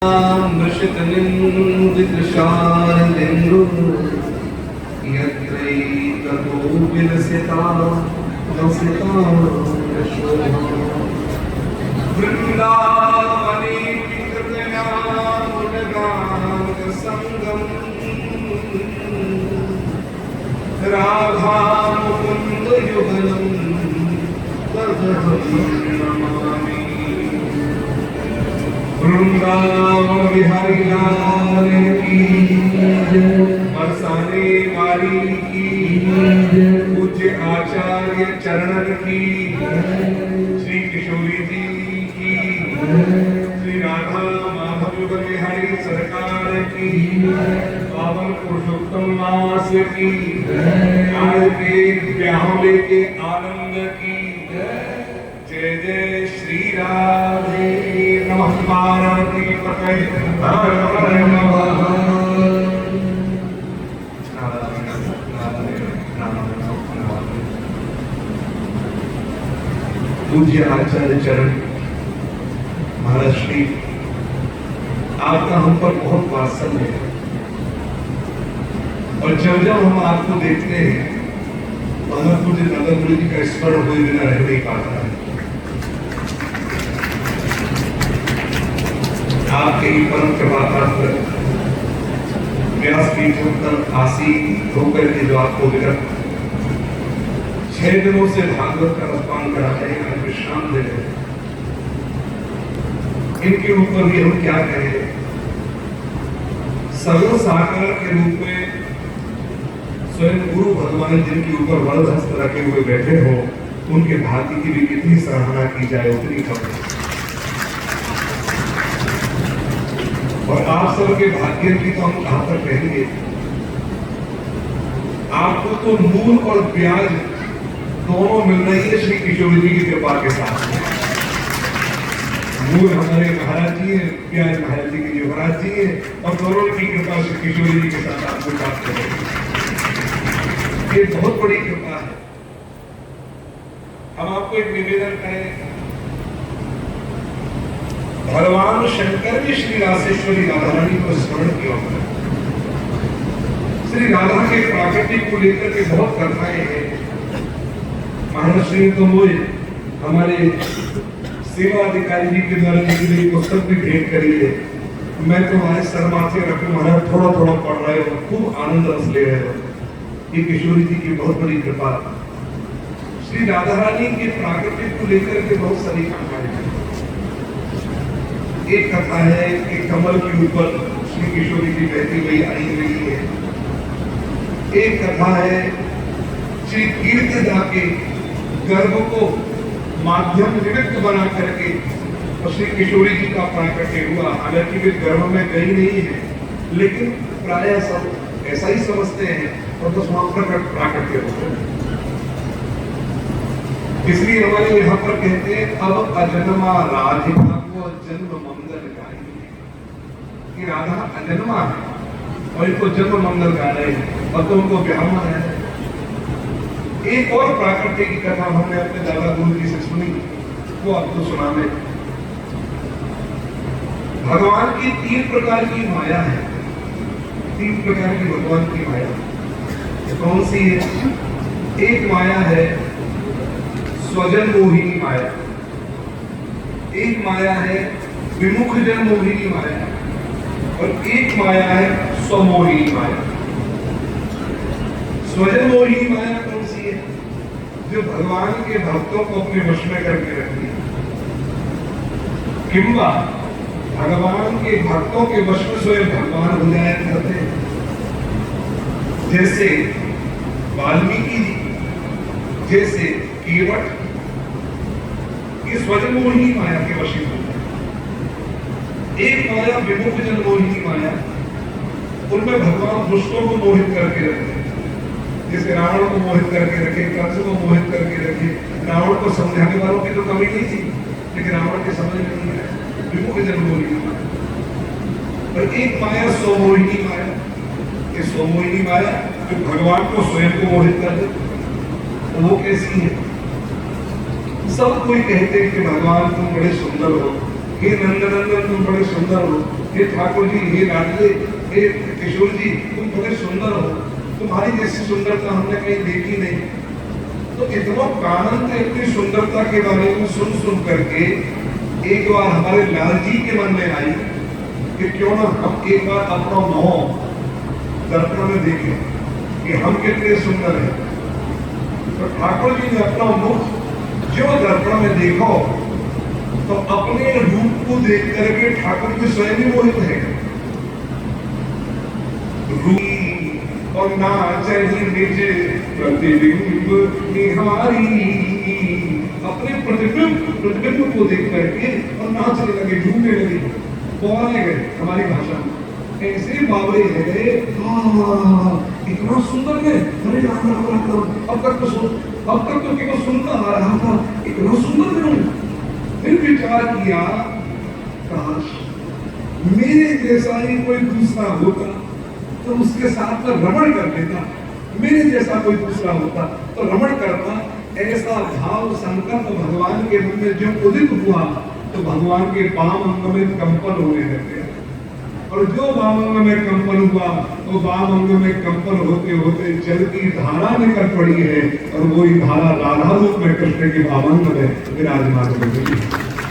मृषतलिन्दितशारदेन्दु यत्रैकतो विलसिता लसिता यशोदा वृन्दावने विकृतया मुनगानसङ्गम् राधा मुकुन्द युगलम् तदहं नमामि। वृंदावन बिहारी लाल की बरसाने वाली की पूज्य आचार्य चरणन की श्री किशोरी जी की श्री राधा माधव युगल बिहारी सरकार की पावन पुरुषोत्तम मास की आज के ब्याहों के आनंद की जय जय श्री राधे नमः पार्वती पते हर हर नमः। पूज्य आचार्य चरण महाराज श्री आपका हम पर बहुत वात्सल्य है और जब जब हम आपको देखते हैं तो हमें पूज्य नगर गुरु जी का स्मरण हुए बिना रह नहीं पाता है। आपके ही परम कृपा पात्र व्यासपीठ पर आसीन होकर के जो आपको विगत 6 दिनों से भागवत का रसपान करा रहे हैं, विश्राम दे रहे हैं, इनके ऊपर भी हम क्या कहें। सर्व साकार के रूप में स्वयं गुरु भगवान जिनके ऊपर वरद हस्त रखे हुए बैठे हो, उनके भाग्य की भी कितनी सराहना की जाए उतनी कम है। और आप सबके भाग्य की तो हम कहां तक कहेंगे। आपको तो मूल और ब्याज दोनों मिल रही है श्री किशोरी जी की कृपा के साथ। मूल हमारे महाराज जी है, ब्याज महाराज जी के युवराज जी है, और दोनों की कृपा श्री किशोरी जी के साथ आपको प्राप्त करेगी। ये बहुत बड़ी कृपा है। हम आपको एक निवेदन करें, भगवान शंकर ने श्री रासेश्वरी राधा रानी को स्मरण किया। श्री राधा के प्राकृतिक को लेकर के बहुत कथाएं हैं। महाराज श्री तो वो हमारे सेवा अधिकारी जी के द्वारा लिखी गई पुस्तक भी भेंट करी है। मैं तो आज शर्माते रखूं, महाराज थोड़ा थोड़ा पढ़ रहे हो, खूब आनंद रस ले रहे हो। ये किशोरी जी की बहुत बड़ी कृपा। श्री राधा रानी के प्राकृतिक को लेकर के बहुत सारी कथाएं हैं। एक कथा है कि कमल के ऊपर श्री किशोरी जी बैठी हुई आई हुई है। एक कथा है श्री कीर्तिदा के गर्भ को माध्यम निमित्त बना करके और श्री किशोरी जी का प्राकट्य हुआ। हालांकि वे गर्भ में गई नहीं है, लेकिन प्रायः सब ऐसा ही समझते हैं और तो प्राकट्य होता है। इसलिए हमारे यहाँ पर कहते हैं अब अजन्मा राधिका को जन्म मंगल गाई, कि राधा अजन्मा है और इनको जन्म मंगल गा रहे हैं और तो उनको ब्याहना है। एक और प्राकट्य की कथा हमने अपने दादा गुरु जी से सुनी, वो आपको सुनाने। भगवान की 3 प्रकार की माया है। 3 प्रकार की भगवान की माया कौन सी है? एक माया है स्वजन मोहिनी माया, एक माया है विमुख जन मोहिनी माया, और एक माया है स्वमोहिनी माया। स्वजन मोहिनी माया कौन सी है? जो भगवान के भक्तों को अपने वश में करके रखती है, किंवा भगवान के भक्तों के वश में स्वयं भगवान हो जाया करते हैं। जैसे वाल्मीकि जी, जैसे केवट, ये स्वजन मोहिनी माया के वशीभूत है। एक माया विमुख जन मोहिनी माया, उनमें भगवान दुष्टों को मोहित करके रखते हैं। जैसे रावण को मोहित करके रखे, कंस को मोहित करके रखे। रावण को समझाने वालों की तो कमी नहीं थी, लेकिन रावण के समझ में नहीं आया। विमुख जन मोहिनी माया। और एक माया स्वमोहिनी माया, ये स्वमोहिनी माया जो भगवान को स्वयं को मोहित कर दे, वो कैसी है? सब कोई कहते हैं कि भगवान तुम बड़े सुंदर हो, हे नंदनंदन तुम बड़े सुंदर हो, हे ठाकुर जी, हे लाडले, हे किशोर जी, तुम बड़े सुंदर हो, तुम्हारी जैसी सुंदरता हमने कहीं देखी नहीं। तो इतना कानन थे इतनी सुंदरता के बारे में सुन करके एक बार हमारे लाल जी के मन में आई कि क्यों ना हम एक बार अपना मुंह दर्पण में देखें कि हम कितने सुंदर हैं। तो ठाकुर जी ने अपना मुख जो दर्पण में देखो तो अपने रूप को देख करके ठाकुर जी स्वयं ही मोहित है। रूप और नाचहि निज प्रतिबिंब निहारी, अपने प्रतिबिंब को देख करके और नाचने लगे, झूमने लगे, बोलने गए हमारी भाषा में, ऐसे बावरे है, इतना सुंदर है, अरे राम राम राम राम, अब तक तो केवल सुनता आ रहा था, इतना सुंदर है। फिर विचार किया, काश मेरे जैसा ही कोई दूसरा होता तो उसके साथ में रमण कर लेता, मेरे जैसा कोई दूसरा होता तो रमण करता। ऐसा भाव संकल्प भगवान के मन में जो उदित हुआ तो भगवान के वाम अंग में कंपन होने लग गया, और जो वाम अंग में कंपन हुआ तो वाम अंग में कंपन होते होते जल की धारा निकल पड़ी है, और वो धारा राधा रूप में कृष्ण के वाम अंग में विराजमान हो गई।